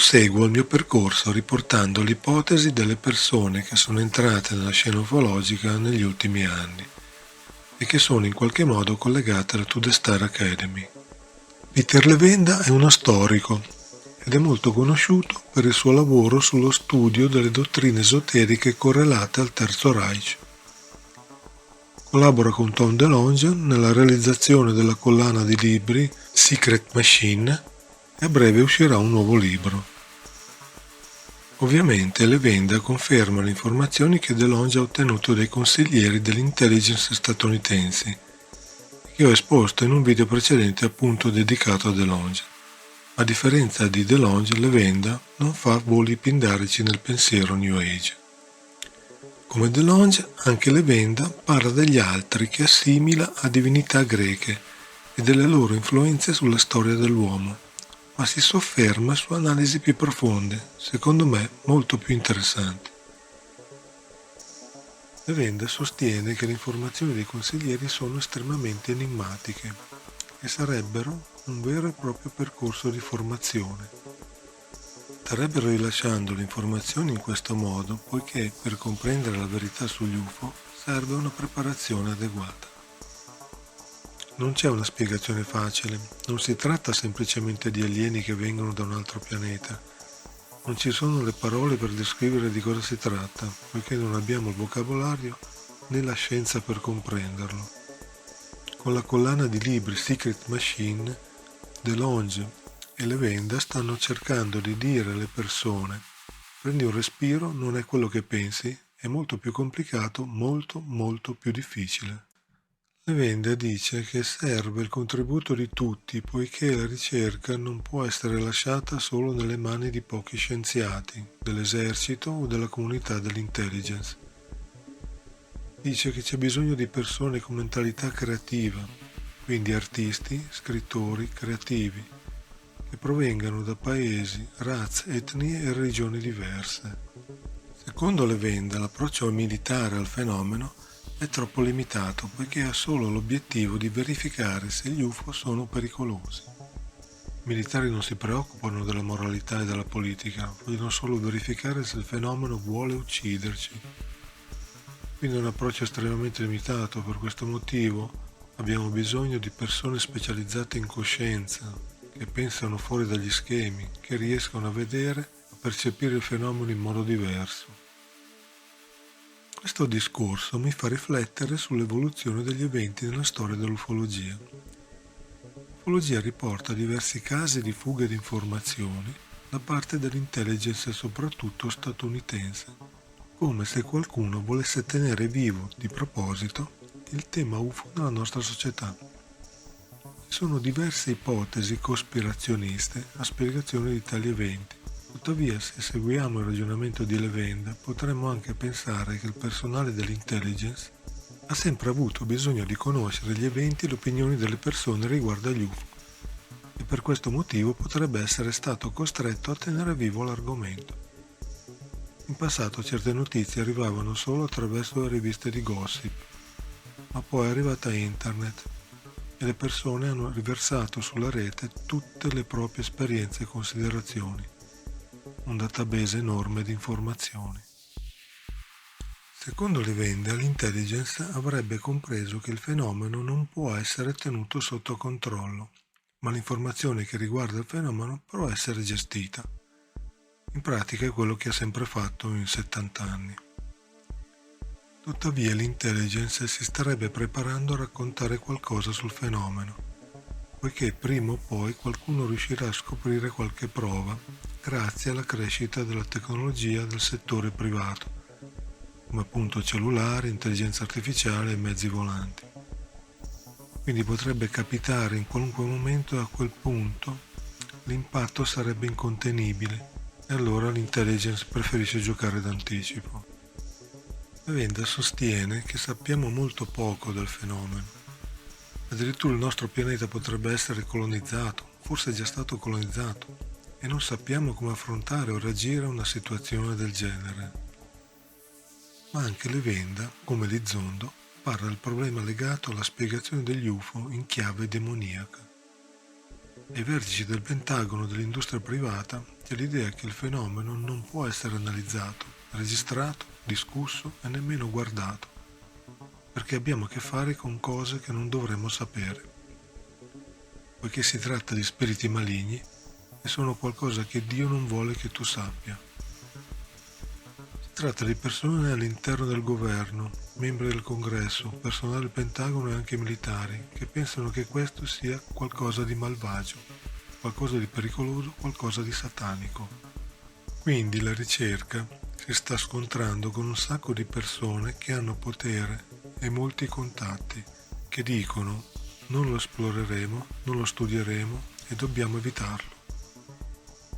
Proseguo il mio percorso riportando l'ipotesi delle persone che sono entrate nella scena ufologica negli ultimi anni e che sono in qualche modo collegate alla To The Star Academy. Peter Levenda è uno storico ed è molto conosciuto per il suo lavoro sullo studio delle dottrine esoteriche correlate al Terzo Reich. Collabora con Tom DeLonge nella realizzazione della collana di libri Secret Machine e a breve uscirà un nuovo libro. Ovviamente Levenda conferma le informazioni che DeLonge ha ottenuto dai consiglieri dell'intelligence statunitensi, che ho esposto in un video precedente appunto dedicato a DeLonge. A differenza di DeLonge, Levenda non fa voli pindarici nel pensiero New Age. Come DeLonge, anche Levenda parla degli altri che assimila a divinità greche e delle loro influenze sulla storia dell'uomo, ma si sofferma su analisi più profonde, secondo me molto più interessanti. Levenda sostiene che le informazioni dei consiglieri sono estremamente enigmatiche e sarebbero un vero e proprio percorso di formazione. Starebbero rilasciando le informazioni in questo modo poiché per comprendere la verità sugli UFO serve una preparazione adeguata. Non c'è una spiegazione facile, non si tratta semplicemente di alieni che vengono da un altro pianeta. Non ci sono le parole per descrivere di cosa si tratta, poiché non abbiamo il vocabolario né la scienza per comprenderlo. Con la collana di libri Secret Machine, DeLonge e Levenda stanno cercando di dire alle persone: prendi un respiro, non è quello che pensi, è molto più complicato, molto più difficile. Levenda dice che serve il contributo di tutti poiché la ricerca non può essere lasciata solo nelle mani di pochi scienziati, dell'esercito o della comunità dell'intelligence. Dice che c'è bisogno di persone con mentalità creativa, quindi artisti, scrittori, creativi, che provengano da paesi, razze, etnie e religioni diverse. Secondo Levenda, l'approccio militare al fenomeno è troppo limitato poiché ha solo l'obiettivo di verificare se gli UFO sono pericolosi. I militari non si preoccupano della moralità e della politica, vogliono solo verificare se il fenomeno vuole ucciderci. Quindi è un approccio estremamente limitato, per questo motivo abbiamo bisogno di persone specializzate in coscienza, che pensano fuori dagli schemi, che riescono a vedere, a percepire il fenomeno in modo diverso. Questo discorso mi fa riflettere sull'evoluzione degli eventi nella storia dell'ufologia. L'ufologia riporta diversi casi di fughe di informazioni da parte dell'intelligence soprattutto statunitense, come se qualcuno volesse tenere vivo di proposito il tema UFO nella nostra società. Ci sono diverse ipotesi cospirazioniste a spiegazione di tali eventi. Tuttavia, se seguiamo il ragionamento di Levenda, potremmo anche pensare che il personale dell'intelligence ha sempre avuto bisogno di conoscere gli eventi e le opinioni delle persone riguardo agli UFO e per questo motivo potrebbe essere stato costretto a tenere vivo l'argomento. In passato certe notizie arrivavano solo attraverso le riviste di gossip, ma poi è arrivata internet e le persone hanno riversato sulla rete tutte le proprie esperienze e considerazioni. Un database enorme di informazioni. Secondo Levenda, l'intelligence avrebbe compreso che il fenomeno non può essere tenuto sotto controllo, ma l'informazione che riguarda il fenomeno può essere gestita. In pratica è quello che ha sempre fatto in 70 anni. Tuttavia l'intelligence si starebbe preparando a raccontare qualcosa sul fenomeno, poiché prima o poi qualcuno riuscirà a scoprire qualche prova grazie alla crescita della tecnologia del settore privato, come appunto cellulare, intelligenza artificiale e mezzi volanti. Quindi potrebbe capitare in qualunque momento e a quel punto l'impatto sarebbe incontenibile e allora l'intelligence preferisce giocare d'anticipo. Levenda sostiene che sappiamo molto poco del fenomeno. Addirittura il nostro pianeta potrebbe essere colonizzato, forse è già stato colonizzato, e non sappiamo come affrontare o reagire a una situazione del genere. Ma anche Levenda, come Lizondo, parla del problema legato alla spiegazione degli UFO in chiave demoniaca. Ai vertici del Pentagono dell'industria privata c'è l'idea che il fenomeno non può essere analizzato, registrato, discusso e nemmeno guardato, perché abbiamo a che fare con cose che non dovremmo sapere, poiché si tratta di spiriti maligni e sono qualcosa che Dio non vuole che tu sappia. Si tratta di persone all'interno del governo, membri del congresso, personale del Pentagono e anche militari, che pensano che questo sia qualcosa di malvagio, qualcosa di pericoloso, qualcosa di satanico. Quindi la ricerca si sta scontrando con un sacco di persone che hanno potere e molti contatti, che dicono non lo esploreremo, non lo studieremo e dobbiamo evitarlo.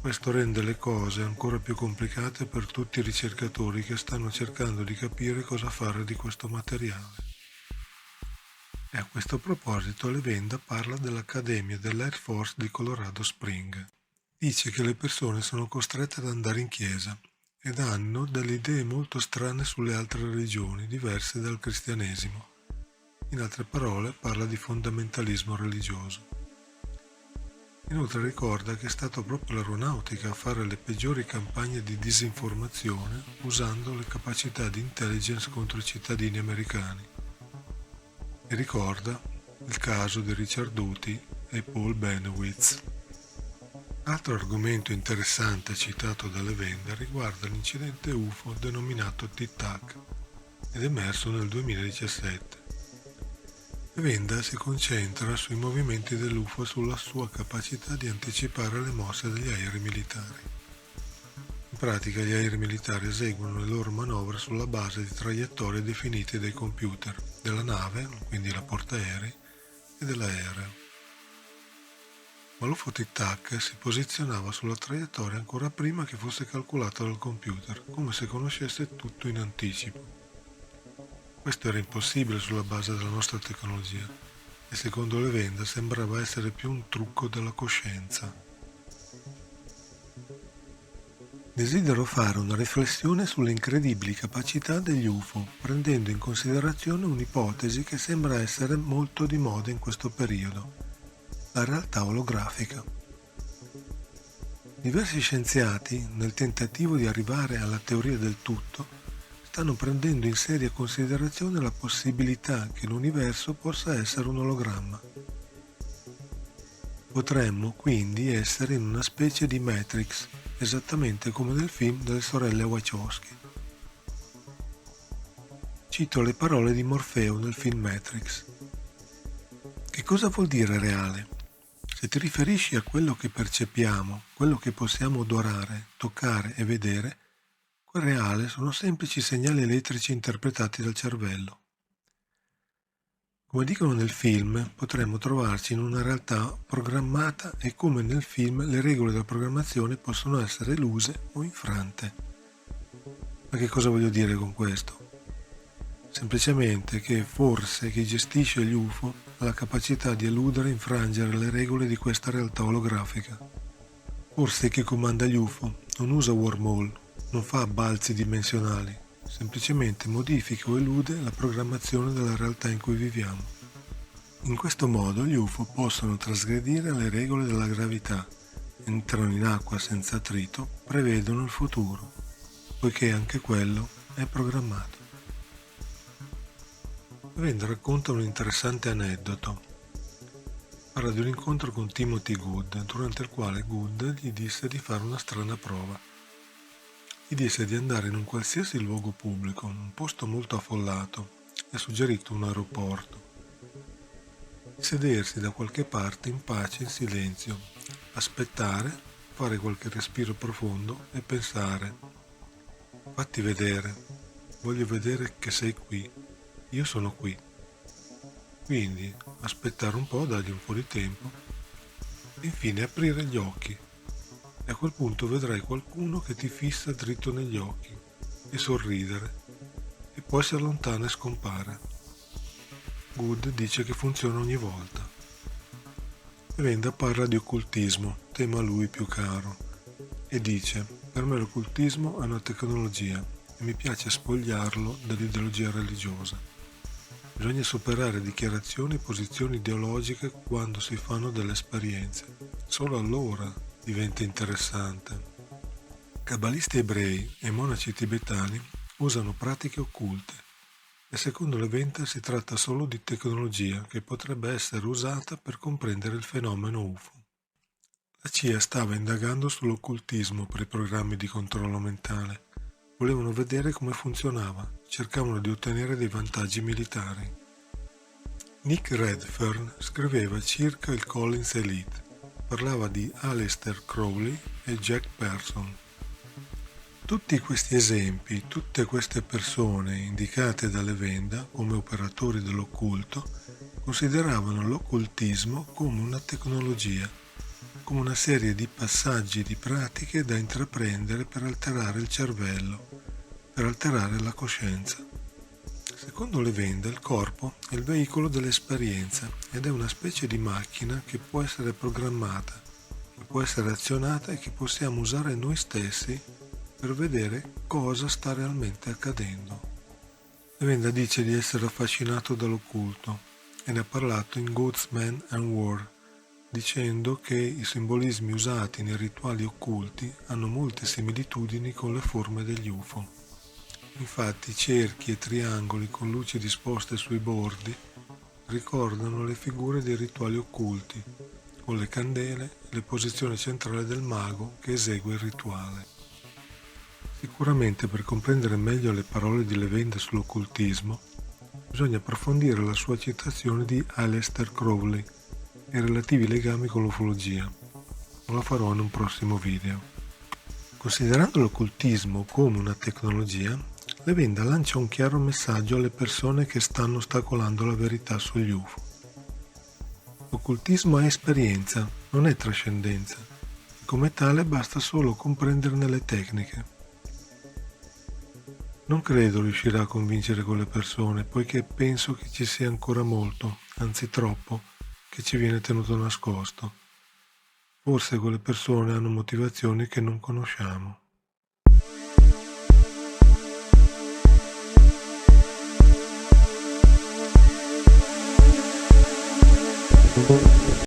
Questo rende le cose ancora più complicate per tutti i ricercatori che stanno cercando di capire cosa fare di questo materiale. E a questo proposito Levenda parla dell'Accademia dell'Air Force di Colorado Springs. Dice che le persone sono costrette ad andare in chiesa ed hanno delle idee molto strane sulle altre religioni diverse dal cristianesimo. In altre parole, parla di fondamentalismo religioso. Inoltre ricorda che è stato proprio l'aeronautica a fare le peggiori campagne di disinformazione usando le capacità di intelligence contro i cittadini americani. E ricorda il caso di Richard Doty e Paul Bennewitz. Altro argomento interessante citato da Levenda riguarda l'incidente UFO denominato Tic-Tac ed emerso nel 2017. Levenda si concentra sui movimenti dell'UFO e sulla sua capacità di anticipare le mosse degli aerei militari. In pratica gli aerei militari eseguono le loro manovre sulla base di traiettorie definite dai computer della nave, quindi la portaerei, e dell'aereo. Ma l'UFO Tic-Tac si posizionava sulla traiettoria ancora prima che fosse calcolata dal computer, come se conoscesse tutto in anticipo. Questo era impossibile sulla base della nostra tecnologia e secondo Levenda sembrava essere più un trucco della coscienza. Desidero fare una riflessione sulle incredibili capacità degli UFO, prendendo in considerazione un'ipotesi che sembra essere molto di moda in questo periodo, la realtà olografica. Diversi scienziati, nel tentativo di arrivare alla teoria del tutto, stanno prendendo in seria considerazione la possibilità che l'universo possa essere un ologramma. Potremmo quindi essere in una specie di Matrix, esattamente come nel film delle sorelle Wachowski. Cito le parole di Morfeo nel film Matrix. Che cosa vuol dire reale? Se ti riferisci a quello che percepiamo, quello che possiamo odorare, toccare e vedere, quel reale sono semplici segnali elettrici interpretati dal cervello. Come dicono nel film, potremmo trovarci in una realtà programmata e come nel film le regole della programmazione possono essere eluse o infrante. Ma che cosa voglio dire con questo? Semplicemente che forse chi gestisce gli UFO ha la capacità di eludere e infrangere le regole di questa realtà olografica. Forse chi comanda gli UFO non usa wormhole, non fa balzi dimensionali, semplicemente modifica o elude la programmazione della realtà in cui viviamo. In questo modo gli UFO possono trasgredire le regole della gravità, entrano in acqua senza attrito, prevedono il futuro, poiché anche quello è programmato. Levenda racconta un interessante aneddoto. Parla di un incontro con Timothy Good, durante il quale Good gli disse di fare una strana prova. Gli disse di andare in un qualsiasi luogo pubblico, un posto molto affollato, e ha suggerito un aeroporto. Sedersi da qualche parte in pace, in silenzio, aspettare, fare qualche respiro profondo e pensare: fatti vedere, voglio vedere che sei qui, io sono qui. Quindi aspettare un po', dargli un po' di tempo e infine aprire gli occhi. E a quel punto vedrai qualcuno che ti fissa dritto negli occhi e sorridere e poi si allontana e scompare. Good dice che funziona ogni volta. Levenda parla di occultismo, tema a lui più caro, e dice: per me l'occultismo è una tecnologia e mi piace spogliarlo dell'ideologia religiosa. Bisogna superare dichiarazioni e posizioni ideologiche quando si fanno delle esperienze. Solo allora diventa interessante. Cabalisti ebrei e monaci tibetani usano pratiche occulte e secondo Levenda si tratta solo di tecnologia che potrebbe essere usata per comprendere il fenomeno UFO. La CIA stava indagando sull'occultismo per i programmi di controllo mentale. Volevano vedere come funzionava, cercavano di ottenere dei vantaggi militari. Nick Redfern scriveva circa il Collins Elite, parlava di Aleister Crowley e Jack Pearson. Tutti questi esempi, tutte queste persone indicate da Levenda come operatori dell'occulto, consideravano l'occultismo come una tecnologia, come una serie di passaggi di pratiche da intraprendere per alterare il cervello, per alterare la coscienza. Secondo Levenda, il corpo è il veicolo dell'esperienza ed è una specie di macchina che può essere programmata, che può essere azionata e che possiamo usare noi stessi per vedere cosa sta realmente accadendo. Levenda dice di essere affascinato dall'occulto e ne ha parlato in Gods, Men and War, dicendo che i simbolismi usati nei rituali occulti hanno molte similitudini con le forme degli UFO. Infatti cerchi e triangoli con luci disposte sui bordi ricordano le figure dei rituali occulti, con le candele e le posizioni centrali del mago che esegue il rituale. Sicuramente per comprendere meglio le parole di Levenda sull'occultismo bisogna approfondire la sua citazione di Aleister Crowley e i relativi legami con l'ufologia, ma lo farò in un prossimo video. Considerando l'occultismo come una tecnologia, Levenda lancia un chiaro messaggio alle persone che stanno ostacolando la verità sugli UFO. L'occultismo è esperienza, non è trascendenza, e come tale basta solo comprenderne le tecniche. Non credo riuscirà a convincere quelle persone, poiché penso che ci sia ancora molto, anzi troppo, che ci viene tenuto nascosto. Forse quelle persone hanno motivazioni che non conosciamo.